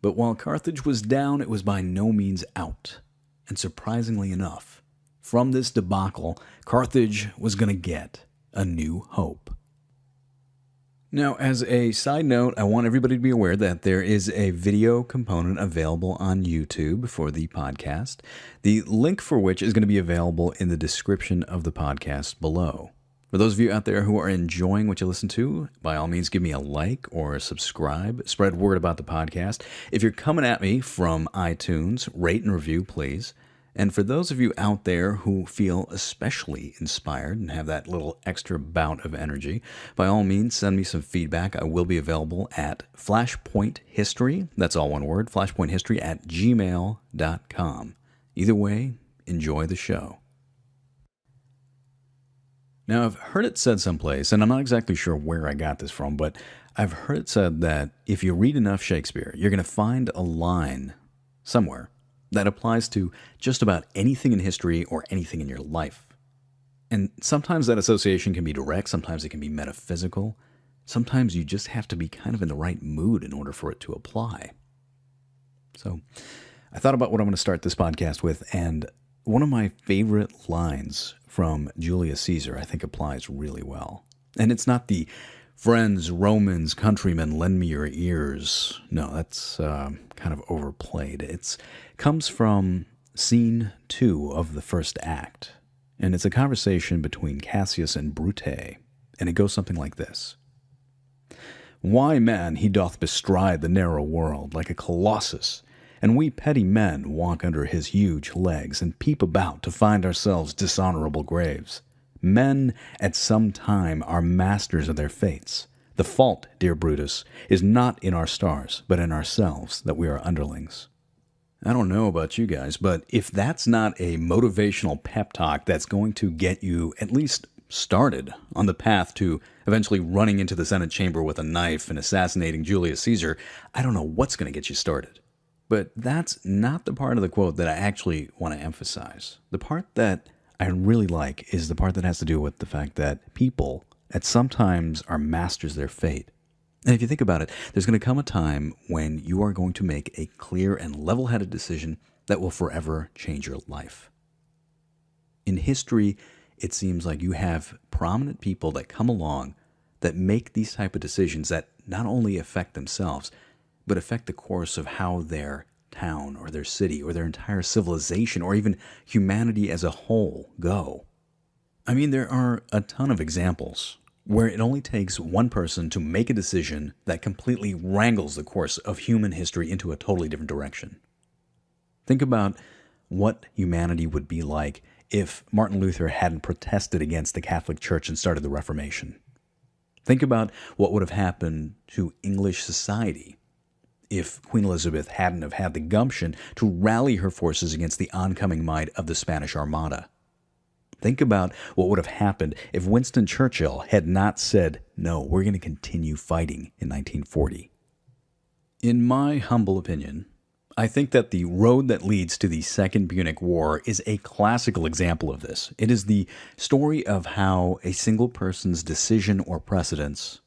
But while Carthage was down, it was by no means out. And surprisingly enough, from this debacle, Carthage was going to get a new hope. Now, as a side note, I want everybody to be aware that there is a video component available on YouTube for the podcast, the link for which is going to be available in the description of the podcast below. For those of you out there who are enjoying what you listen to, by all means, give me a like or a subscribe. Spread word about the podcast. If you're coming at me from iTunes, rate and review, please. And for those of you out there who feel especially inspired and have that little extra bout of energy, by all means, send me some feedback. I will be available at flashpointhistory, that's all one word, flashpointhistory@gmail.com. Either way, enjoy the show. Now, I've heard it said someplace, and I'm not exactly sure where I got this from, but I've heard it said that if you read enough Shakespeare, you're going to find a line somewhere that applies to just about anything in history or anything in your life. And sometimes that association can be direct, sometimes it can be metaphysical, sometimes you just have to be kind of in the right mood in order for it to apply. So I thought about what I'm going to start this podcast with, and one of my favorite lines from Julius Caesar I think applies really well. And it's not the "Friends, Romans, countrymen, lend me your ears." No, that's kind of overplayed. It comes from scene 2 of the first act, and it's a conversation between Cassius and Brute, and it goes something like this. "Why, man, he doth bestride the narrow world like a colossus, and we petty men walk under his huge legs and peep about to find ourselves dishonorable graves. Men at some time are masters of their fates. The fault, dear Brutus, is not in our stars, but in ourselves, that we are underlings." I don't know about you guys, but if that's not a motivational pep talk that's going to get you at least started on the path to eventually running into the Senate chamber with a knife and assassinating Julius Caesar, I don't know what's going to get you started. But that's not the part of the quote that I actually want to emphasize. The part that I really like is the part that has to do with the fact that people at some times are masters of their fate. And if you think about it, there's going to come a time when you are going to make a clear and level-headed decision that will forever change your life. In history, it seems like you have prominent people that come along that make these type of decisions that not only affect themselves, but affect the course of how their town or their city or their entire civilization or even humanity as a whole go. I mean, there are a ton of examples where it only takes one person to make a decision that completely wrangles the course of human history into a totally different direction. Think about what humanity would be like if Martin Luther hadn't protested against the Catholic Church and started the Reformation. Think about what would have happened to English society if Queen Elizabeth hadn't have had the gumption to rally her forces against the oncoming might of the Spanish Armada. Think about what would have happened if Winston Churchill had not said, "No, we're going to continue fighting" in 1940. In my humble opinion, I think that the road that leads to the Second Punic War is a classical example of this. It is the story of how a single person's decision or precedence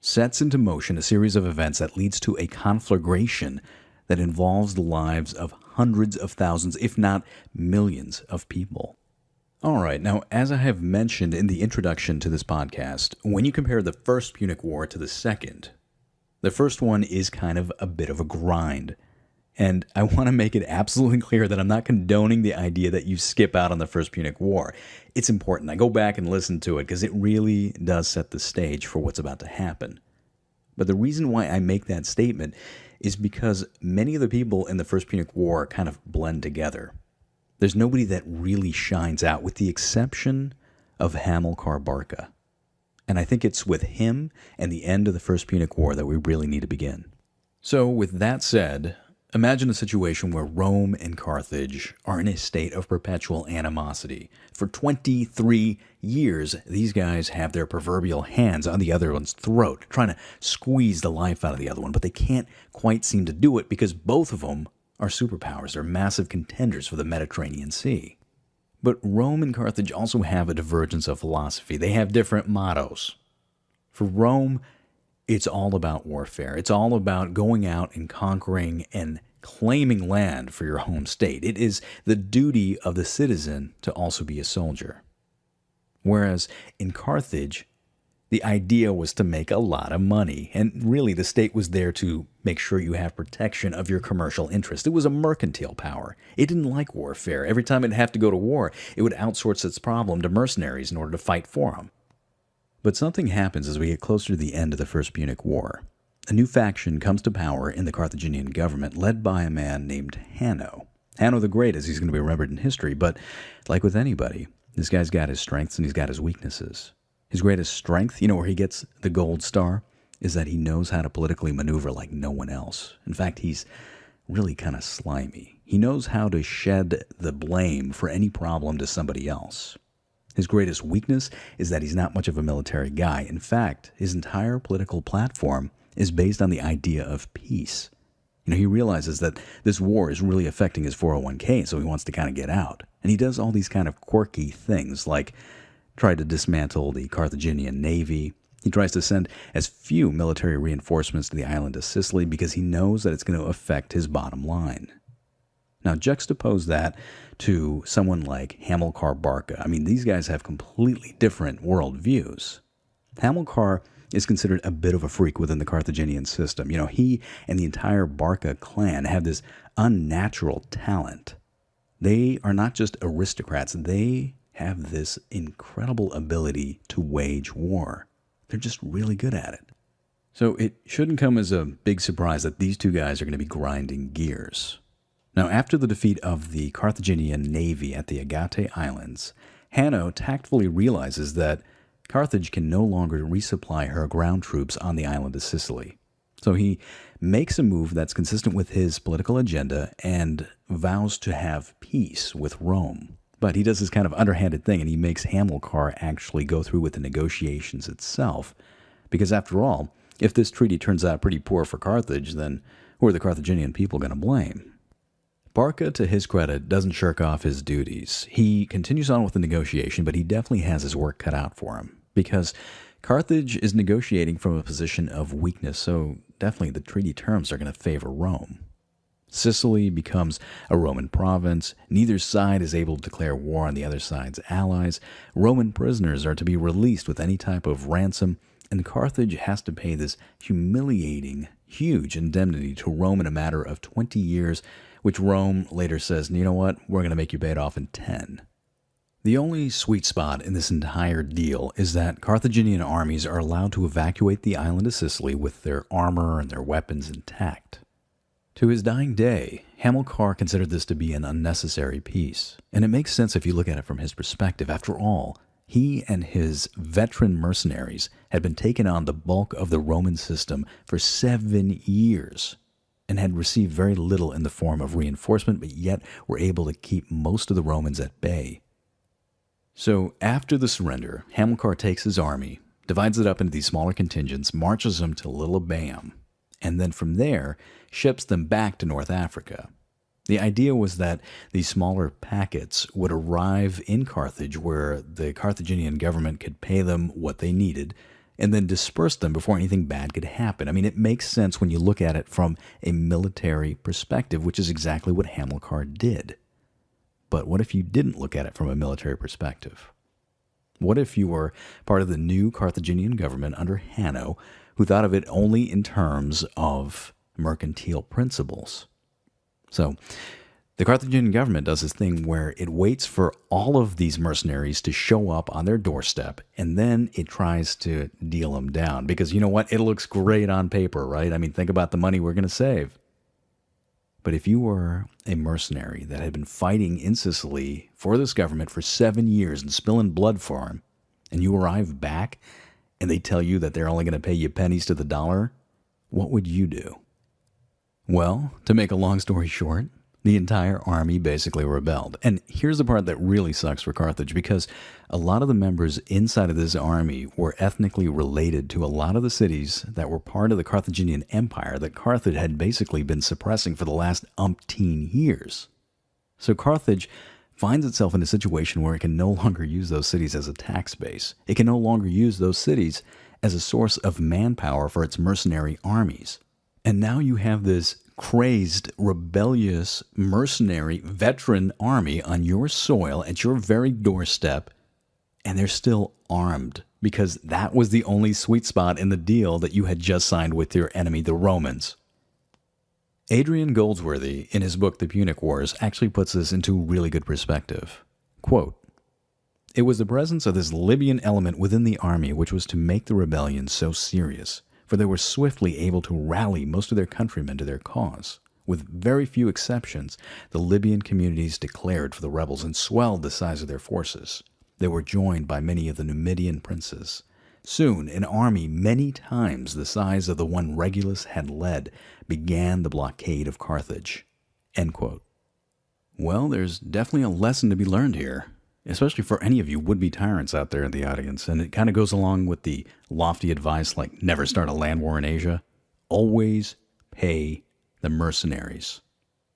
sets into motion a series of events that leads to a conflagration that involves the lives of hundreds of thousands, if not millions, of people. All right, now, as I have mentioned in the introduction to this podcast, when you compare the First Punic War to the Second, the first one is kind of a bit of a grind. And I want to make it absolutely clear that I'm not condoning the idea that you skip out on the First Punic War. It's important. I go back and listen to it because it really does set the stage for what's about to happen. But the reason why I make that statement is because many of the people in the First Punic War kind of blend together. There's nobody that really shines out, with the exception of Hamilcar Barca. And I think it's with him and the end of the First Punic War that we really need to begin. So with that said, imagine a situation where Rome and Carthage are in a state of perpetual animosity. For 23 years, these guys have their proverbial hands on the other one's throat, trying to squeeze the life out of the other one, but they can't quite seem to do it because both of them are superpowers. They're massive contenders for the Mediterranean Sea. But Rome and Carthage also have a divergence of philosophy. They have different mottos. For Rome, It's all about warfare. It's all about going out and conquering and claiming land for your home state. It is the duty of the citizen to also be a soldier. Whereas in Carthage, the idea was to make a lot of money, and really the state was there to make sure you have protection of your commercial interest. It was a mercantile power. It didn't like warfare. Every time it'd have to go to war, it would outsource its problem to mercenaries in order to fight for them. But something happens as we get closer to the end of the First Punic War. A new faction comes to power in the Carthaginian government, led by a man named Hanno. Hanno the Great, as he's going to be remembered in history, but like with anybody, this guy's got his strengths and he's got his weaknesses. His greatest strength, where he gets the gold star, is that he knows how to politically maneuver like no one else. In fact, he's really kind of slimy. He knows how to shed the blame for any problem to somebody else. His greatest weakness is that he's not much of a military guy. In fact, his entire political platform is based on the idea of peace. He realizes that this war is really affecting his 401k, so he wants to kind of get out. And he does all these kind of quirky things, like try to dismantle the Carthaginian navy. He tries to send as few military reinforcements to the island of Sicily because he knows that it's going to affect his bottom line. Now, juxtapose that to someone like Hamilcar Barca. These guys have completely different worldviews. Hamilcar is considered a bit of a freak within the Carthaginian system. He and the entire Barca clan have this unnatural talent. They are not just aristocrats, they have this incredible ability to wage war. They're just really good at it. So it shouldn't come as a big surprise that these two guys are going to be grinding gears. Now, after the defeat of the Carthaginian navy at the Agate Islands, Hanno tactfully realizes that Carthage can no longer resupply her ground troops on the island of Sicily. So he makes a move that's consistent with his political agenda and vows to have peace with Rome. But he does this kind of underhanded thing, and he makes Hamilcar actually go through with the negotiations itself. Because after all, if this treaty turns out pretty poor for Carthage, then who are the Carthaginian people going to blame? Barca, to his credit, doesn't shirk off his duties. He continues on with the negotiation, but he definitely has his work cut out for him. Because Carthage is negotiating from a position of weakness, so definitely the treaty terms are going to favor Rome. Sicily becomes a Roman province. Neither side is able to declare war on the other side's allies. Roman prisoners are to be released with any type of ransom, and Carthage has to pay this humiliating, huge indemnity to Rome in a matter of 20 years, which Rome later says, you know what, we're going to make you pay it off in 10. The only sweet spot in this entire deal is that Carthaginian armies are allowed to evacuate the island of Sicily with their armor and their weapons intact. To his dying day, Hamilcar considered this to be an unnecessary peace, and it makes sense if you look at it from his perspective. After all, he and his veteran mercenaries had been taking on the bulk of the Roman system for 7 years and had received very little in the form of reinforcement, but yet were able to keep most of the Romans at bay. So after the surrender, Hamilcar takes his army, divides it up into these smaller contingents, marches them to Lillibam, and then from there ships them back to North Africa. The idea was that these smaller packets would arrive in Carthage where the Carthaginian government could pay them what they needed and then disperse them before anything bad could happen. It makes sense when you look at it from a military perspective, which is exactly what Hamilcar did. But what if you didn't look at it from a military perspective? What if you were part of the new Carthaginian government under Hanno, who thought of it only in terms of mercantile principles? So, the Carthaginian government does this thing where it waits for all of these mercenaries to show up on their doorstep, and then it tries to deal them down. Because you know what? It looks great on paper, right? Think about the money we're going to save. But if you were a mercenary that had been fighting in Sicily for this government for 7 years and spilling blood for him, and you arrive back and they tell you that they're only going to pay you pennies to the dollar, what would you do? Well, to make a long story short, the entire army basically rebelled. And here's the part that really sucks for Carthage, because a lot of the members inside of this army were ethnically related to a lot of the cities that were part of the Carthaginian Empire that Carthage had basically been suppressing for the last umpteen years. So Carthage finds itself in a situation where it can no longer use those cities as a tax base. It can no longer use those cities as a source of manpower for its mercenary armies. And now you have this crazed, rebellious, mercenary, veteran army on your soil at your very doorstep, and they're still armed because that was the only sweet spot in the deal that you had just signed with your enemy, the Romans. Adrian Goldsworthy, in his book The Punic Wars, actually puts this into really good perspective. Quote, "It was the presence of this Libyan element within the army which was to make the rebellion so serious, for they were swiftly able to rally most of their countrymen to their cause. With very few exceptions, the Libyan communities declared for the rebels and swelled the size of their forces. They were joined by many of the Numidian princes. Soon, an army many times the size of the one Regulus had led began the blockade of Carthage." End quote. Well, there's definitely a lesson to be learned here, especially for any of you would-be tyrants out there in the audience, and it kind of goes along with the lofty advice like never start a land war in Asia. Always pay the mercenaries.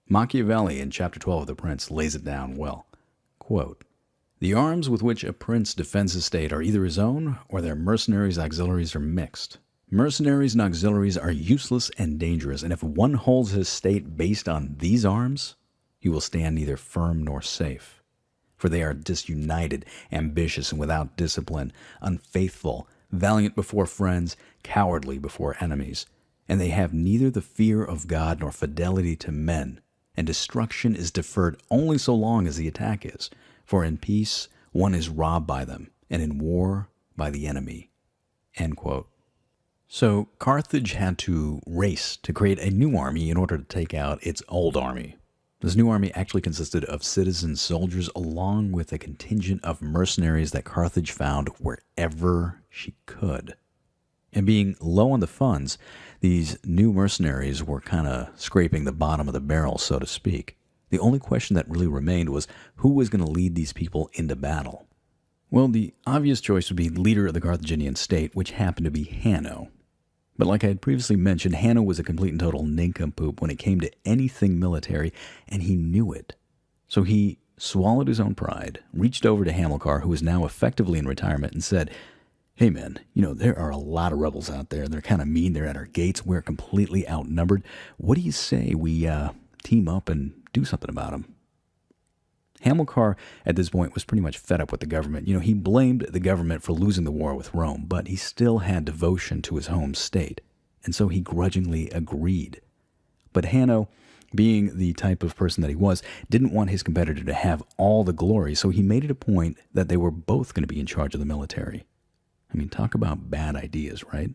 Machiavelli in chapter 12 of The Prince lays it down well. Quote, "The arms with which a prince defends his state are either his own or their mercenaries' auxiliaries are mixed. Mercenaries and auxiliaries are useless and dangerous, and if one holds his state based on these arms, he will stand neither firm nor safe. For they are disunited, ambitious and without discipline, unfaithful, valiant before friends, cowardly before enemies. And they have neither the fear of God nor fidelity to men, and destruction is deferred only so long as the attack is. For in peace one is robbed by them, and in war by the enemy." End quote. So Carthage had to race to create a new army in order to take out its old army. This new army actually consisted of citizen soldiers along with a contingent of mercenaries that Carthage found wherever she could. And being low on the funds, these new mercenaries were kind of scraping the bottom of the barrel, so to speak. The only question that really remained was who was going to lead these people into battle. Well, the obvious choice would be leader of the Carthaginian state, which happened to be Hanno. But like I had previously mentioned, Hanno was a complete and total nincompoop when it came to anything military, and he knew it. So he swallowed his own pride, reached over to Hamilcar, who was now effectively in retirement, and said, "Hey man, there are a lot of rebels out there. They're kind of mean. They're at our gates. We're completely outnumbered. What do you say we team up and do something about them?" Hamilcar, at this point, was pretty much fed up with the government. He blamed the government for losing the war with Rome, but he still had devotion to his home state, and so he grudgingly agreed. But Hanno, being the type of person that he was, didn't want his competitor to have all the glory, so he made it a point that they were both going to be in charge of the military. I mean, talk about bad ideas, right?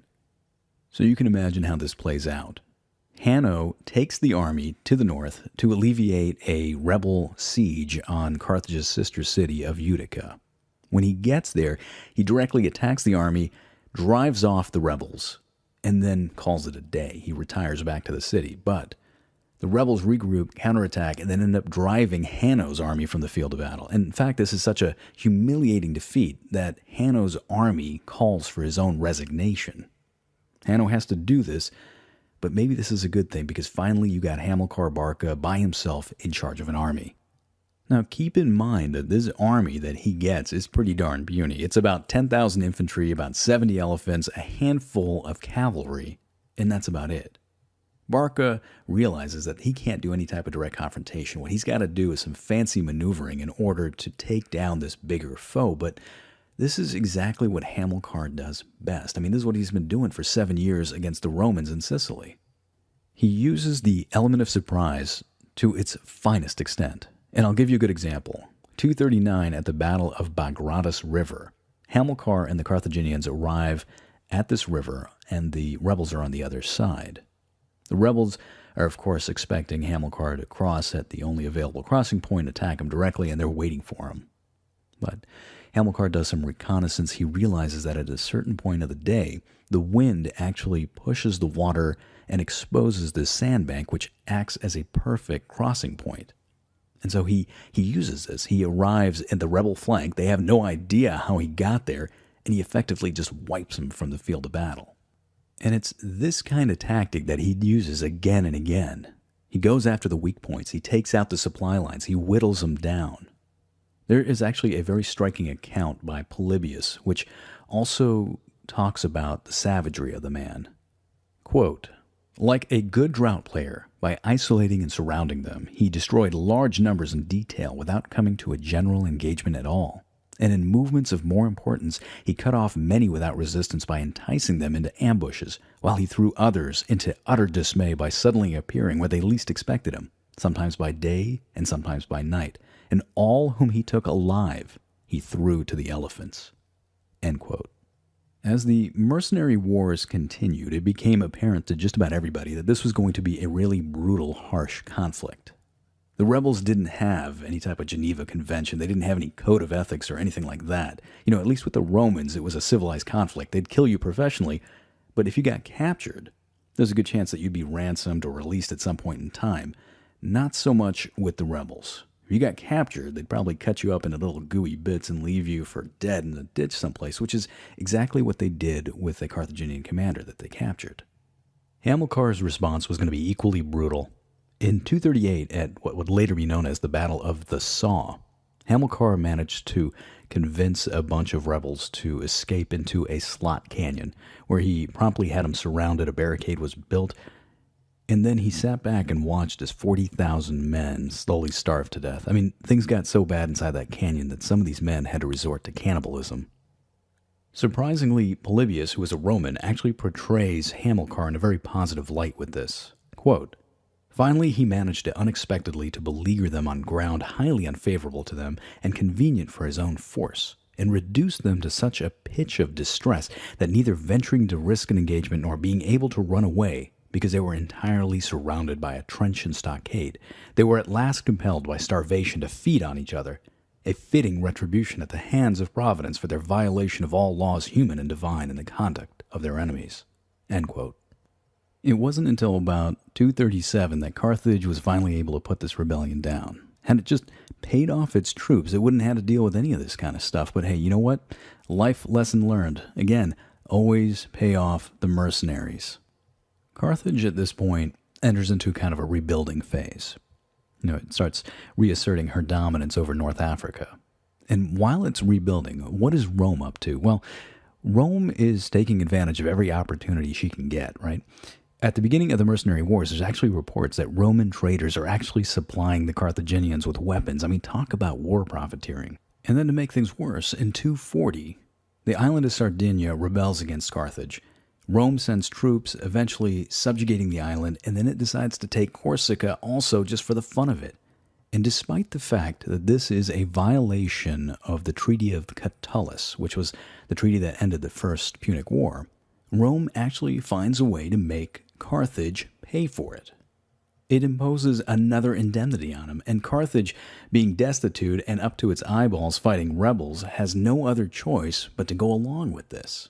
So you can imagine how this plays out. Hanno takes the army to the north to alleviate a rebel siege on Carthage's sister city of Utica. When he gets there, he directly attacks the army, drives off the rebels, and then calls it a day. He retires back to the city, but the rebels regroup, counterattack, and then end up driving Hanno's army from the field of battle. And in fact, this is such a humiliating defeat that Hanno's army calls for his own resignation. Hanno has to do this, but maybe this is a good thing because finally you got Hamilcar Barca by himself in charge of an army. Now keep in mind that this army that he gets is pretty darn puny. It's about 10,000 infantry, about 70 elephants, a handful of cavalry, and that's about it. Barca realizes that he can't do any type of direct confrontation. What he's got to do is some fancy maneuvering in order to take down this bigger foe, but this is exactly what Hamilcar does best. I mean, this is what he's been doing for 7 years against the Romans in Sicily. He uses the element of surprise to its finest extent. And I'll give you a good example. 239 at the Battle of Bagratus River. Hamilcar and the Carthaginians arrive at this river, and the rebels are on the other side. The rebels are, of course, expecting Hamilcar to cross at the only available crossing point, attack him directly, and they're waiting for him. But Hamilcar does some reconnaissance. He realizes that at a certain point of the day, the wind actually pushes the water and exposes this sandbank, which acts as a perfect crossing point. And so he uses this. He arrives at the rebel flank. They have no idea how he got there, and he effectively just wipes them from the field of battle. And it's this kind of tactic that he uses again and again. He goes after the weak points. He takes out the supply lines. He whittles them down. There is actually a very striking account by Polybius, which also talks about the savagery of the man. Quote, like a good drought player, by isolating and surrounding them, he destroyed large numbers in detail without coming to a general engagement at all. And in movements of more importance, he cut off many without resistance by enticing them into ambushes, while he threw others into utter dismay by suddenly appearing where they least expected him, sometimes by day and sometimes by night. And all whom he took alive, he threw to the elephants. End quote. As the mercenary wars continued, it became apparent to just about everybody that this was going to be a really brutal, harsh conflict. The rebels didn't have any type of Geneva Convention. They didn't have any code of ethics or anything like that. At least with the Romans, it was a civilized conflict. They'd kill you professionally, but if you got captured, there's a good chance that you'd be ransomed or released at some point in time. Not so much with the rebels. If you got captured, they'd probably cut you up into little gooey bits and leave you for dead in a ditch someplace, which is exactly what they did with the Carthaginian commander that they captured. Hamilcar's response was going to be equally brutal. In 238, at what would later be known as the Battle of the Saw, Hamilcar managed to convince a bunch of rebels to escape into a slot canyon, where he promptly had them surrounded, a barricade was built, and then he sat back and watched as 40,000 men slowly starved to death. I mean, things got so bad inside that canyon that some of these men had to resort to cannibalism. Surprisingly, Polybius, who was a Roman, actually portrays Hamilcar in a very positive light with this. Quote, finally, he managed to unexpectedly to beleaguer them on ground highly unfavorable to them and convenient for his own force, and reduce them to such a pitch of distress that neither venturing to risk an engagement nor being able to run away, because they were entirely surrounded by a trench and stockade, they were at last compelled by starvation to feed on each other, a fitting retribution at the hands of Providence for their violation of all laws human and divine in the conduct of their enemies. End quote. It wasn't until about 237 that Carthage was finally able to put this rebellion down. Had it just paid off its troops, it wouldn't have to deal with any of this kind of stuff. But hey, you know what? Life lesson learned. Again, always pay off the mercenaries. Carthage at this point enters into kind of a rebuilding phase. It starts reasserting her dominance over North Africa. And while it's rebuilding, what is Rome up to? Well, Rome is taking advantage of every opportunity she can get, right? At the beginning of the mercenary wars, there's actually reports that Roman traders are actually supplying the Carthaginians with weapons. I mean, talk about war profiteering. And then to make things worse, in 240, the island of Sardinia rebels against Carthage. Rome sends troops, eventually subjugating the island, and then it decides to take Corsica also just for the fun of it. And despite the fact that this is a violation of the Treaty of Catullus, which was the treaty that ended the First Punic War, Rome actually finds a way to make Carthage pay for it. It imposes another indemnity on him, and Carthage, being destitute and up to its eyeballs fighting rebels, has no other choice but to go along with this.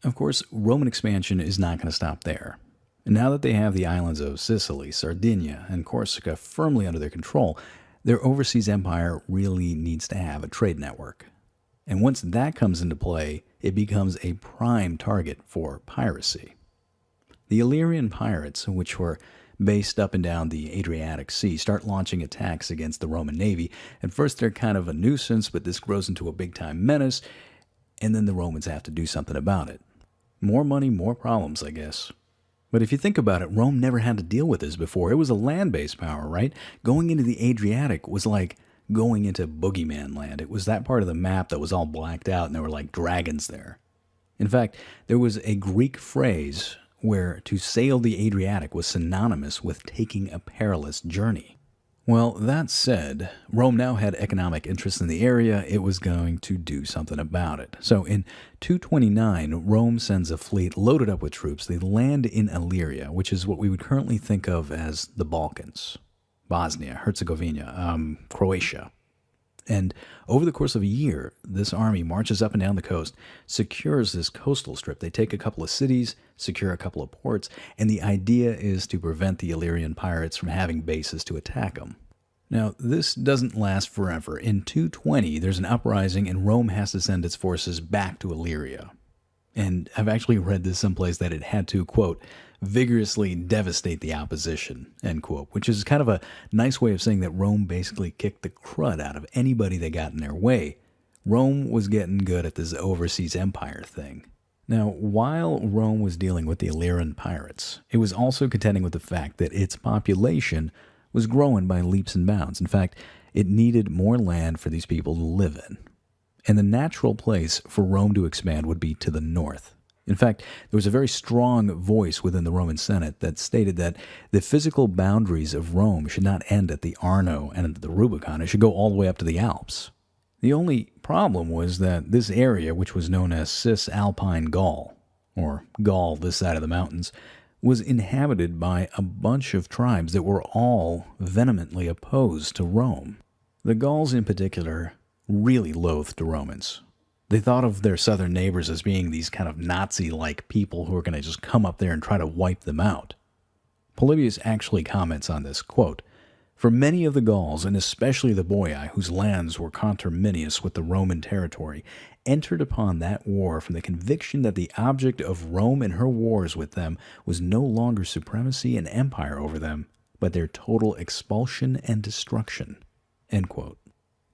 Of course, Roman expansion is not going to stop there. And now that they have the islands of Sicily, Sardinia, and Corsica firmly under their control, their overseas empire really needs to have a trade network. And once that comes into play, it becomes a prime target for piracy. The Illyrian pirates, which were based up and down the Adriatic Sea, start launching attacks against the Roman navy. At first, they're kind of a nuisance, but this grows into a big-time menace, and then the Romans have to do something about it. More money, more problems, I guess. But if you think about it, Rome never had to deal with this before. It was a land-based power, right? Going into the Adriatic was like going into boogeyman land. It was that part of the map that was all blacked out, and there were like dragons there. In fact, there was a Greek phrase where to sail the Adriatic was synonymous with taking a perilous journey. Well, that said, Rome now had economic interests in the area. It was going to do something about it. So in 229, Rome sends a fleet loaded up with troops. They land in Illyria, which is what we would currently think of as the Balkans, Bosnia, Herzegovina, Croatia. And over the course of a year, this army marches up and down the coast, secures this coastal strip. They take a couple of cities, secure a couple of ports, and the idea is to prevent the Illyrian pirates from having bases to attack them. Now, this doesn't last forever. In 220, there's an uprising, and Rome has to send its forces back to Illyria. And I've actually read this someplace that it had to, quote, vigorously devastate the opposition, end quote, which is kind of a nice way of saying that Rome basically kicked the crud out of anybody that got in their way. Rome was getting good at this overseas empire thing. Now, while Rome was dealing with the Illyrian pirates, it was also contending with the fact that its population was growing by leaps and bounds. In fact, it needed more land for these people to live in. And the natural place for Rome to expand would be to the north. In fact, there was a very strong voice within the Roman Senate that stated that the physical boundaries of Rome should not end at the Arno and the Rubicon. It should go all the way up to the Alps. The only problem was that this area, which was known as Cisalpine Gaul, or Gaul this side of the mountains, was inhabited by a bunch of tribes that were all vehemently opposed to Rome. The Gauls in particular really loathed the Romans. They thought of their southern neighbors as being these kind of Nazi-like people who were going to just come up there and try to wipe them out. Polybius actually comments on this, quote, "For many of the Gauls, and especially the Boii, whose lands were conterminous with the Roman territory, entered upon that war from the conviction that the object of Rome and her wars with them was no longer supremacy and empire over them, but their total expulsion and destruction." End quote.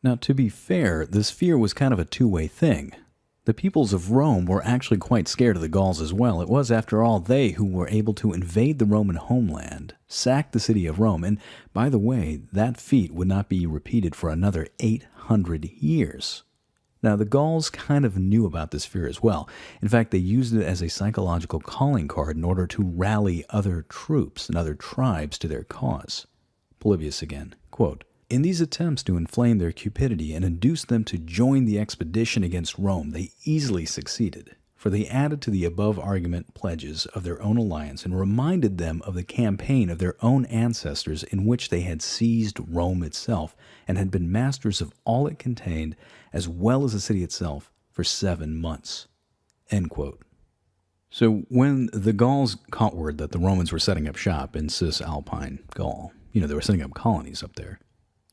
Now, to be fair, this fear was kind of a two-way thing. The peoples of Rome were actually quite scared of the Gauls as well. It was, after all, they who were able to invade the Roman homeland, sack the city of Rome, and, by the way, that feat would not be repeated for another 800 years. Now, the Gauls kind of knew about this fear as well. In fact, they used it as a psychological calling card in order to rally other troops and other tribes to their cause. Polybius again, quote, "In these attempts to inflame their cupidity and induce them to join the expedition against Rome, they easily succeeded, for they added to the above argument pledges of their own alliance and reminded them of the campaign of their own ancestors in which they had seized Rome itself and had been masters of all it contained, as well as the city itself, for 7 months." End quote. So when the Gauls caught word that the Romans were setting up shop in Cisalpine Gaul, they were setting up colonies up there,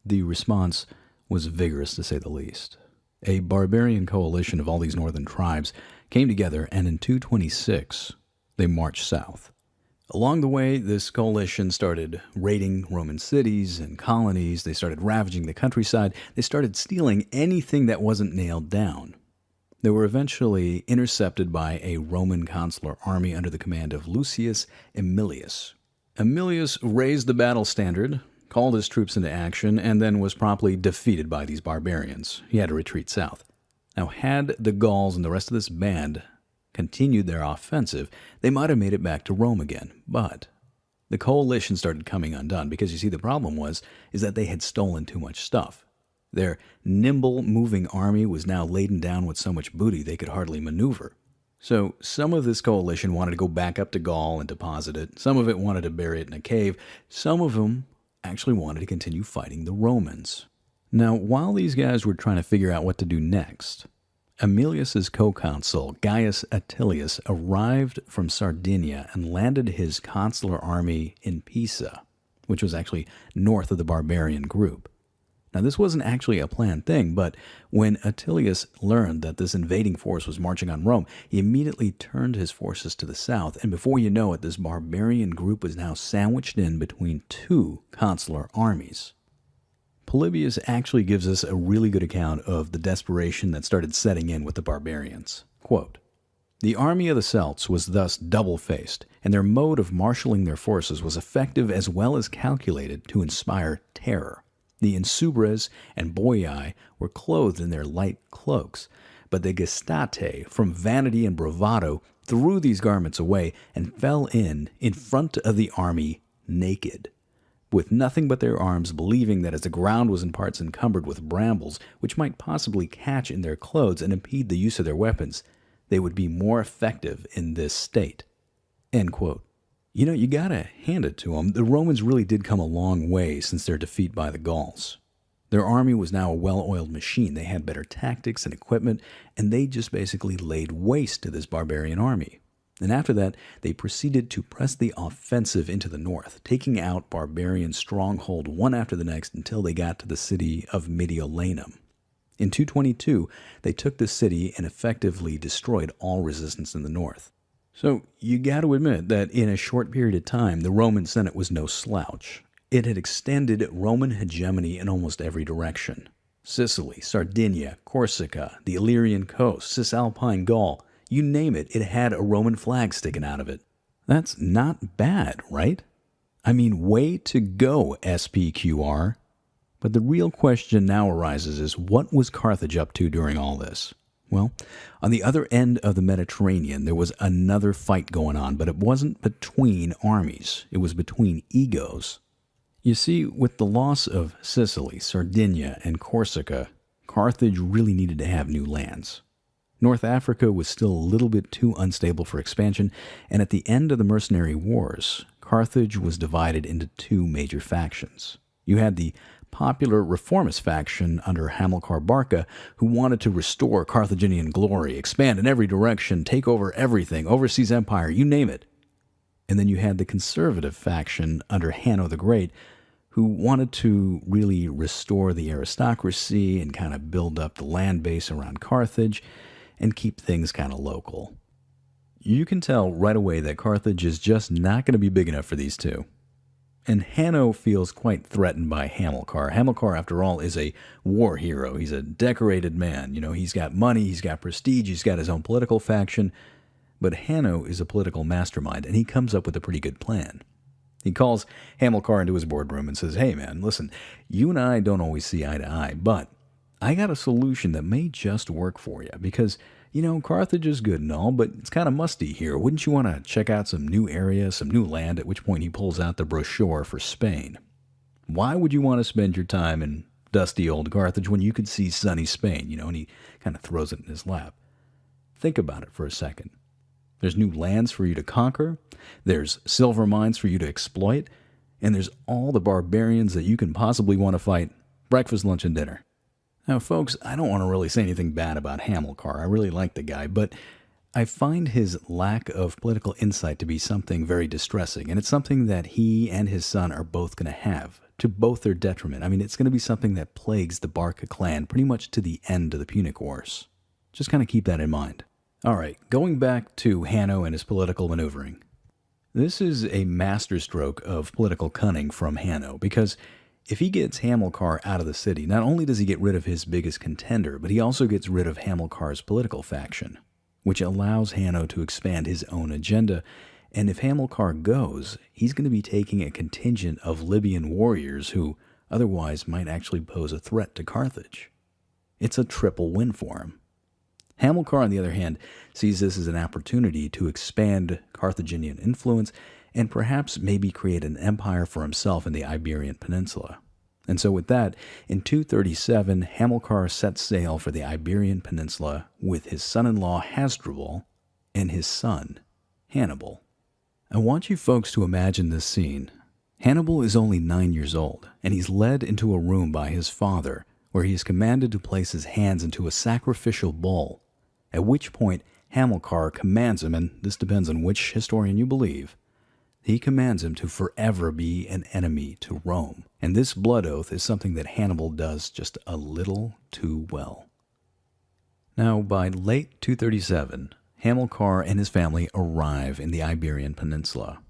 the response was vigorous, to say the least. A barbarian coalition of all these northern tribes came together, and in 226, they marched south. Along the way, this coalition started raiding Roman cities and colonies. They started ravaging the countryside. They started stealing anything that wasn't nailed down. They were eventually intercepted by a Roman consular army under the command of Lucius Aemilius. Aemilius raised the battle standard, called his troops into action, and then was promptly defeated by these barbarians. He had to retreat south. Now, had the Gauls and the rest of this band continued their offensive, they might have made it back to Rome again. But the coalition started coming undone because, you see, the problem is that they had stolen too much stuff. Their nimble, moving army was now laden down with so much booty they could hardly maneuver. So some of this coalition wanted to go back up to Gaul and deposit it. Some of it wanted to bury it in a cave. Some of them actually wanted to continue fighting the Romans. Now, while these guys were trying to figure out what to do next, Aemilius's co-consul, Gaius Atilius, arrived from Sardinia and landed his consular army in Pisa, which was actually north of the barbarian group. Now, this wasn't actually a planned thing, but when Atilius learned that this invading force was marching on Rome, he immediately turned his forces to the south, and before you know it, this barbarian group was now sandwiched in between two consular armies. Polybius actually gives us a really good account of the desperation that started setting in with the barbarians. Quote, "The army of the Celts was thus double-faced, and their mode of marshaling their forces was effective as well as calculated to inspire terror. The Insubres and Boii were clothed in their light cloaks, but the Gestate, from vanity and bravado, threw these garments away and fell in front of the army naked, with nothing but their arms, believing that as the ground was in parts encumbered with brambles, which might possibly catch in their clothes and impede the use of their weapons, they would be more effective in this state." End quote. You gotta hand it to them. The Romans really did come a long way since their defeat by the Gauls. Their army was now a well-oiled machine. They had better tactics and equipment, and they just basically laid waste to this barbarian army. And after that, they proceeded to press the offensive into the north, taking out barbarian stronghold one after the next until they got to the city of Mediolanum. In 222, they took the city and effectively destroyed all resistance in the north. So you got to admit that in a short period of time, the Roman Senate was no slouch. It had extended Roman hegemony in almost every direction. Sicily, Sardinia, Corsica, the Illyrian coast, Cisalpine Gaul, You name it, it had a Roman flag sticking out of it. That's not bad, right? I mean, way to go, SPQR. But the real question now arises is, what was Carthage up to during all this? Well, on the other end of the Mediterranean, there was another fight going on, but it wasn't between armies. It was between egos. You see, with the loss of Sicily, Sardinia, and Corsica, Carthage really needed to have new lands. North Africa was still a little bit too unstable for expansion, and at the end of the mercenary wars, Carthage was divided into two major factions. You had the popular reformist faction under Hamilcar Barca, who wanted to restore Carthaginian glory, expand in every direction, take over everything, overseas empire, you name it. And then you had the conservative faction under Hanno the Great, who wanted to really restore the aristocracy and kind of build up the land base around Carthage and keep things kind of local. You can tell right away that Carthage is just not going to be big enough for these two. And Hanno feels quite threatened by Hamilcar. Hamilcar, after all, is a war hero. He's a decorated man. You know, he's got money, he's got prestige, he's got his own political faction. But Hanno is a political mastermind, and he comes up with a pretty good plan. He calls Hamilcar into his boardroom and says, "Hey man, listen, you and I don't always see eye to eye, but I got a solution that may just work for you, because you know, Carthage is good and all, but it's kind of musty here. Wouldn't you want to check out some new areas, some new land?" At which point he pulls out the brochure for Spain. Why would you want to spend your time in dusty old Carthage when you could see sunny Spain, you know? And he kind of throws it in his lap. Think about it for a second. There's new lands for you to conquer, there's silver mines for you to exploit, and there's all the barbarians that you can possibly want to fight, breakfast, lunch, and dinner. Now, folks, I don't want to really say anything bad about Hamilcar. I really like the guy, but I find his lack of political insight to be something very distressing, and it's something that he and his son are both going to have, to both their detriment. I mean, it's going to be something that plagues the Barca clan pretty much to the end of the Punic Wars. Just kind of keep that in mind. All right, going back to Hanno and his political maneuvering. This is a masterstroke of political cunning from Hanno, because if he gets Hamilcar out of the city, not only does he get rid of his biggest contender, but he also gets rid of Hamilcar's political faction, which allows Hanno to expand his own agenda. And if Hamilcar goes, he's going to be taking a contingent of Libyan warriors who otherwise might actually pose a threat to Carthage. It's a triple win for him. Hamilcar, on the other hand, sees this as an opportunity to expand Carthaginian influence and perhaps maybe create an empire for himself in the Iberian Peninsula. And so with that, in 237, Hamilcar sets sail for the Iberian Peninsula with his son-in-law Hasdrubal and his son, Hannibal. I want you folks to imagine this scene. Hannibal is only 9 years old, and he's led into a room by his father, where he is commanded to place his hands into a sacrificial bowl, at which point Hamilcar commands him, and this depends on which historian you believe, he commands him to forever be an enemy to Rome. And this blood oath is something that Hannibal does just a little too well. Now, by late 237, Hamilcar and his family arrive in the Iberian Peninsula.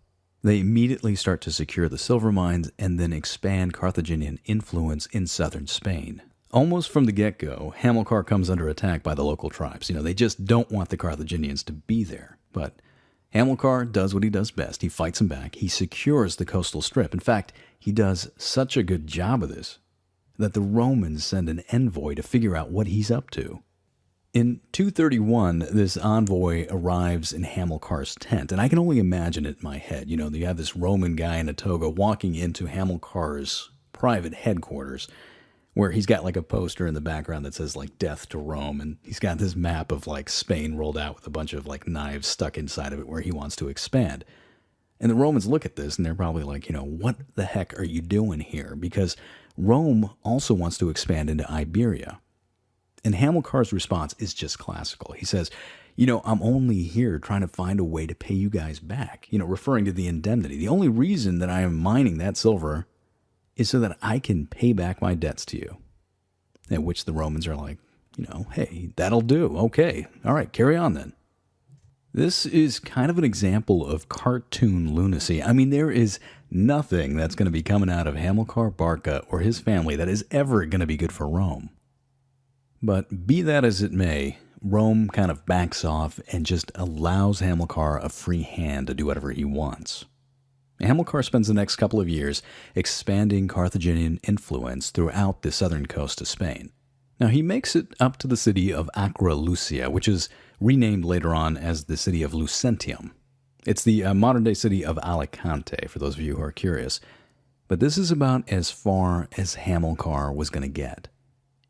They immediately start to secure the silver mines and then expand Carthaginian influence in southern Spain. Almost from the get-go, Hamilcar comes under attack by the local tribes. You know, they just don't want the Carthaginians to be there. But Hamilcar does what he does best. He fights them back. He secures the coastal strip. In fact, he does such a good job of this that the Romans send an envoy to figure out what he's up to. In 231, this envoy arrives in Hamilcar's tent, and I can only imagine it in my head. You know, you have this Roman guy in a toga walking into Hamilcar's private headquarters, where he's got like a poster in the background that says like "Death to Rome," and he's got this map of like Spain rolled out with a bunch of like knives stuck inside of it where he wants to expand. And the Romans look at this and they're probably like, you know, what the heck are you doing here? Because Rome also wants to expand into Iberia. And Hamilcar's response is just classical. He says, you know, I'm only here trying to find a way to pay you guys back, you know, referring to the indemnity. The only reason that I am mining that silver is so that I can pay back my debts to you. At which the Romans are like, you know, hey, that'll do. Okay. All right, carry on then. This is kind of an example of cartoon lunacy. I mean, there is nothing that's going to be coming out of Hamilcar Barca or his family that is ever going to be good for Rome. But be that as it may, Rome kind of backs off and just allows Hamilcar a free hand to do whatever he wants. Hamilcar spends the next couple of years expanding Carthaginian influence throughout the southern coast of Spain. Now, he makes it up to the city of Acra Lucia, which is renamed later on as the city of Lucentium. It's the modern-day city of Alicante, for those of you who are curious. But this is about as far as Hamilcar was going to get.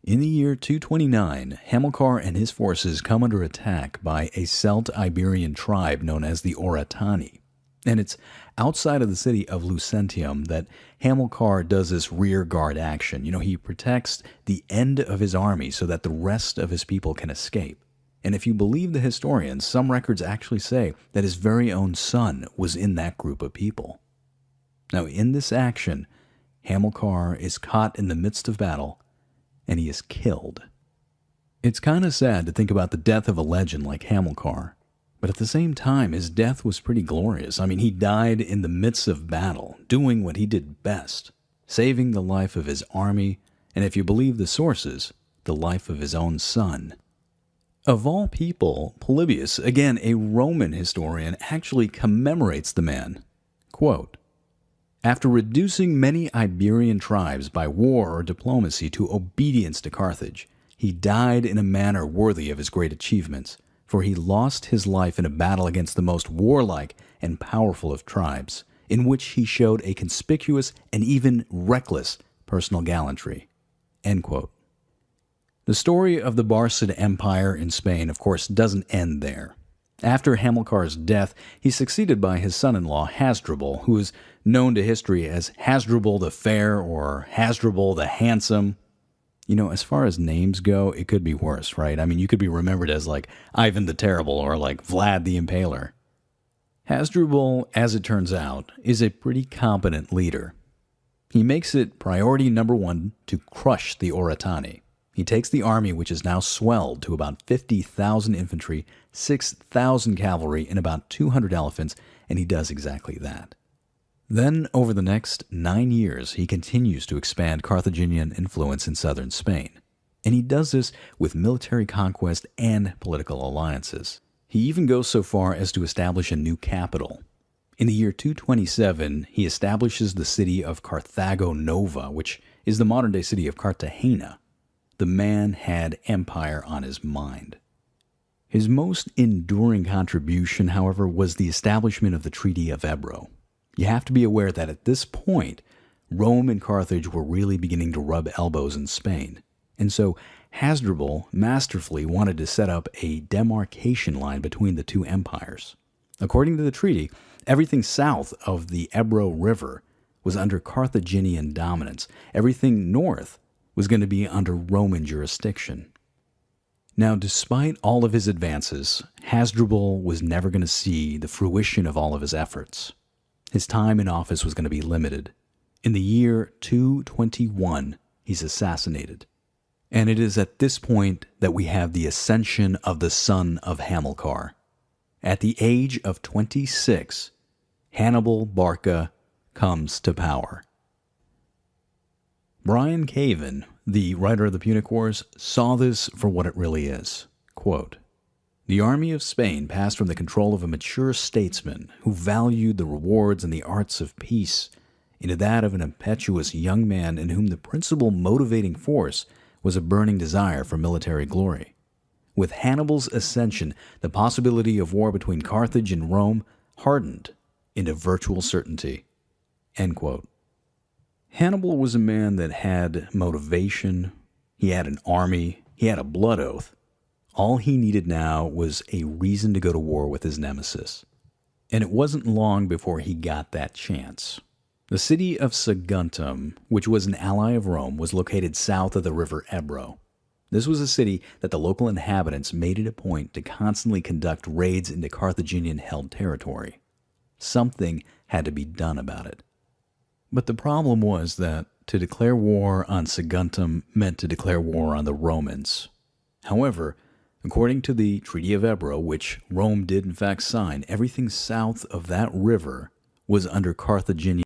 In the year 229, Hamilcar and his forces come under attack by a Celt-Iberian tribe known as the Oratani. And it's outside of the city of Lucentium that Hamilcar does this rear guard action. He protects the end of his army so that the rest of his people can escape. And if you believe the historians, some records actually say that his very own son was in that group of people. Now, in this action, Hamilcar is caught in the midst of battle, and he is killed. It's kind of sad to think about the death of a legend like Hamilcar. But at the same time, his death was pretty glorious. He died in the midst of battle, doing what he did best, saving the life of his army, and if you believe the sources, the life of his own son. Of all people, Polybius, again a Roman historian, actually commemorates the man. Quote, "After reducing many Iberian tribes by war or diplomacy to obedience to Carthage, he died in a manner worthy of his great achievements. For he lost his life in a battle against the most warlike and powerful of tribes, in which he showed a conspicuous and even reckless personal gallantry." End quote. The story of the Barcid Empire in Spain, of course, doesn't end there. After Hamilcar's death, he's succeeded by his son-in-law Hasdrubal, who is known to history as Hasdrubal the Fair or Hasdrubal the Handsome. As far as names go, it could be worse, right? You could be remembered as like Ivan the Terrible or like Vlad the Impaler. Hasdrubal, as it turns out, is a pretty competent leader. He makes it priority number one to crush the Oratani. He takes the army, which is now swelled to about 50,000 infantry, 6,000 cavalry, and about 200 elephants, and he does exactly that. Then, over the next 9 years, he continues to expand Carthaginian influence in southern Spain. And he does this with military conquest and political alliances. He even goes so far as to establish a new capital. In the year 227, he establishes the city of Carthago Nova, which is the modern-day city of Cartagena. The man had empire on his mind. His most enduring contribution, however, was the establishment of the Treaty of Ebro. You have to be aware that at this point, Rome and Carthage were really beginning to rub elbows in Spain. And so Hasdrubal masterfully wanted to set up a demarcation line between the two empires. According to the treaty, everything south of the Ebro River was under Carthaginian dominance. Everything north was going to be under Roman jurisdiction. Now, despite all of his advances, Hasdrubal was never going to see the fruition of all of his efforts. His time in office was going to be limited. In the year 221, he's assassinated. And it is at this point that we have the ascension of the son of Hamilcar. At the age of 26, Hannibal Barca comes to power. Brian Caven, the writer of the Punic Wars, saw this for what it really is. Quote, "The army of Spain passed from the control of a mature statesman who valued the rewards and the arts of peace into that of an impetuous young man in whom the principal motivating force was a burning desire for military glory. With Hannibal's ascension, the possibility of war between Carthage and Rome hardened into virtual certainty." End quote. Hannibal was a man that had motivation, he had an army, he had a blood oath. All he needed now was a reason to go to war with his nemesis. And it wasn't long before he got that chance. The city of Saguntum, which was an ally of Rome, was located south of the river Ebro. This was a city that the local inhabitants made it a point to constantly conduct raids into Carthaginian-held territory. Something had to be done about it. But the problem was that to declare war on Saguntum meant to declare war on the Romans. However, according to the Treaty of Ebro, which Rome did in fact sign, everything south of that river was under Carthaginian